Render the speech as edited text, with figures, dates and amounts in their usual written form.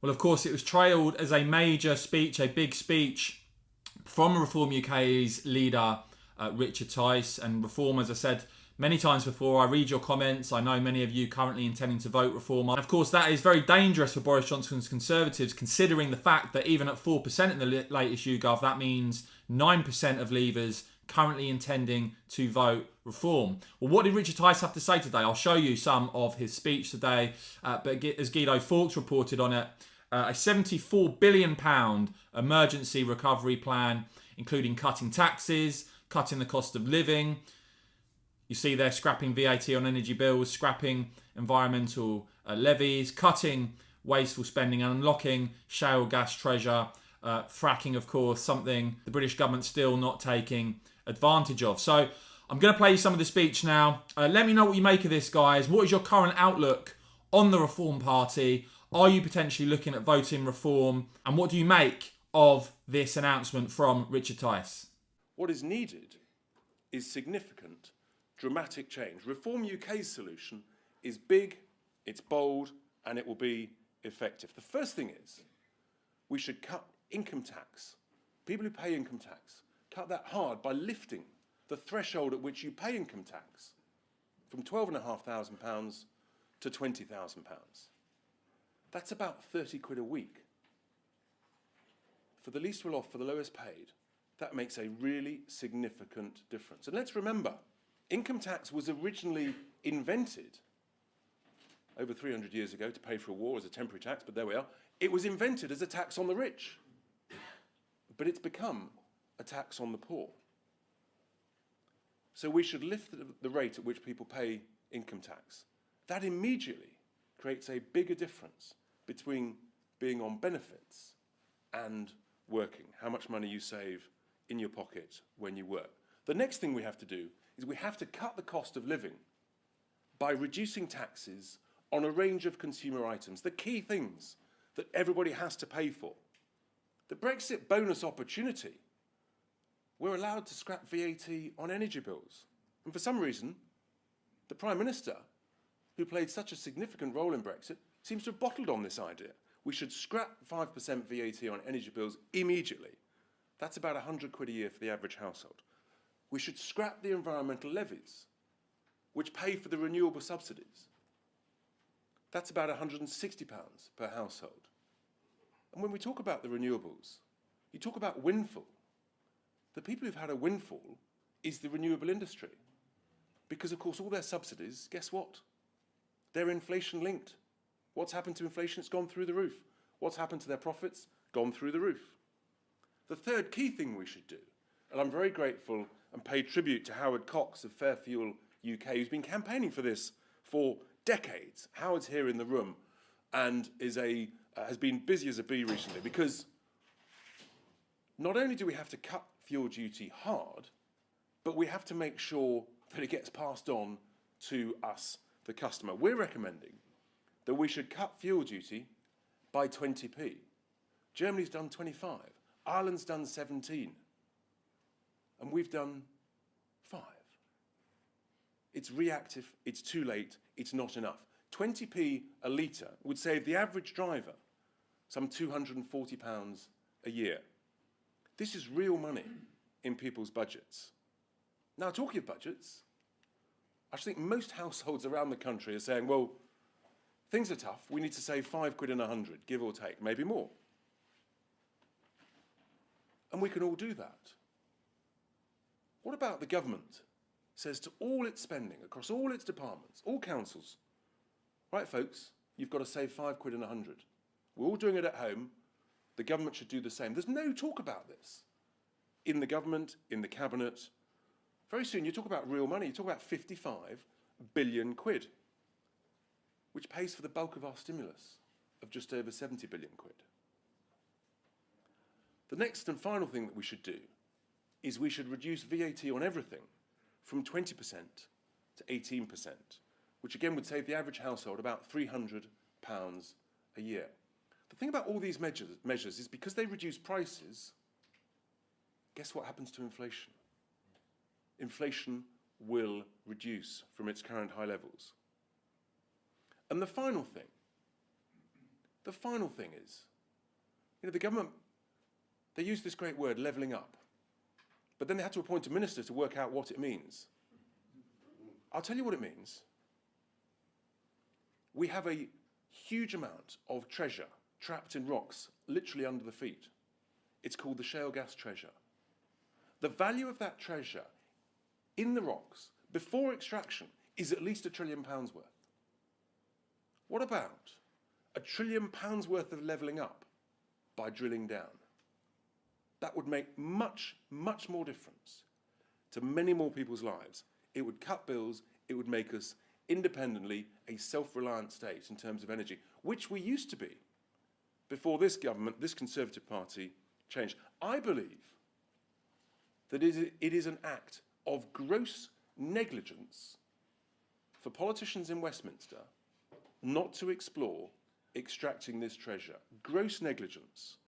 Well, of course, it was trailed as a major speech, a big speech from Reform UK's leader, Richard Tice. And Reform, as I said many times before, I read your comments. I know many of you currently intending to vote Reform. And of course, that is very dangerous for Boris Johnson's Conservatives, considering the fact that even at 4% in the latest YouGov, that means 9% of Leavers currently intending to vote Reform. Well, what did Richard Tice have to say today? I'll show you some of his speech today. But as Guido Fawkes reported on it, a £74 billion emergency recovery plan, including cutting taxes, cutting the cost of living. You see there, scrapping VAT on energy bills, scrapping environmental levies, cutting wasteful spending, and unlocking shale gas treasure. Fracking, of course, something the British government still not taking advantage of. So I'm going to play you some of the speech now. Let me know what you make of this, guys. What is your current outlook on the Reform Party? Are you potentially looking at voting Reform? And what do you make of this announcement from Richard Tice? What is needed is significant, dramatic change. Reform UK's solution is big, it's bold, and it will be effective. The first thing is we should cut income tax. People who pay income tax, cut that hard by lifting the threshold at which you pay income tax from £12,500 to £20,000. That's about 30 quid a week. For the least well off, for the lowest paid, that makes a really significant difference. And let's remember, income tax was originally invented over 300 years ago to pay for a war as a temporary tax, but there we are. It was invented as a tax on the rich, but it's become a tax on the poor. So we should lift the rate at which people pay income tax. That immediately creates a bigger difference between being on benefits and working, how much money you save in your pocket when you work. The next thing we have to do is we have to cut the cost of living by reducing taxes on a range of consumer items, the key things that everybody has to pay for. The Brexit bonus opportunity, we're allowed to scrap VAT on energy bills. And for some reason, the Prime Minister, who played such a significant role in Brexit, seems to have bottled on this idea. We should scrap 5% VAT on energy bills immediately. That's about 100 quid a year for the average household. We should scrap the environmental levies, which pay for the renewable subsidies. That's about £160 per household. And when we talk about the renewables, you talk about windfall. The people who've had a windfall is the renewable industry. Because, of course, all their subsidies, guess what? They're inflation linked. What's happened to inflation? It's gone through the roof. What's happened to their profits? Gone through the roof. The third key thing we should do, and I'm very grateful and pay tribute to Howard Cox of Fair Fuel UK, who's been campaigning for this for decades. Howard's here in the room and has been busy as a bee recently, because not only do we have to cut fuel duty hard, but we have to make sure that it gets passed on to us, the customer. We're recommending that we should cut fuel duty by 20p. Germany's done 25. Ireland's done 17. And we've done 5. It's reactive, it's too late, it's not enough. 20p a litre would save the average driver some £240 a year. This is real money in people's budgets. Now, talking of budgets, I think most households around the country are saying, well, things are tough, we need to save 5 quid and 100, give or take, maybe more. And we can all do that. What about the government says to all its spending, across all its departments, all councils, right folks, you've got to save 5 quid and 100. We're all doing it at home, the government should do the same. There's no talk about this in the government, in the cabinet. Very soon you talk about real money, you talk about 55 billion quid, which pays for the bulk of our stimulus of just over 70 billion quid. The next and final thing that we should do is we should reduce VAT on everything from 20% to 18%, which again would save the average household about £300 a year. The thing about all these measures is because they reduce prices, guess what happens to inflation? Inflation will reduce from its current high levels. And the final thing The final thing is, the government, they use this great word, levelling up, but then they had to appoint a minister to work out what it means. I'll tell you what it means. We have a huge amount of treasure trapped in rocks, literally under the feet. It's called the shale gas treasure. The value of that treasure in the rocks before extraction is at least £1 trillion worth. What about £1 trillion worth of levelling up by drilling down? That would make much, much more difference to many more people's lives. It would cut bills, it would make us independently a self-reliant state in terms of energy, which we used to be before this government, this Conservative Party, changed. I believe that it is an act of gross negligence for politicians in Westminster not to explore extracting this treasure. Gross negligence.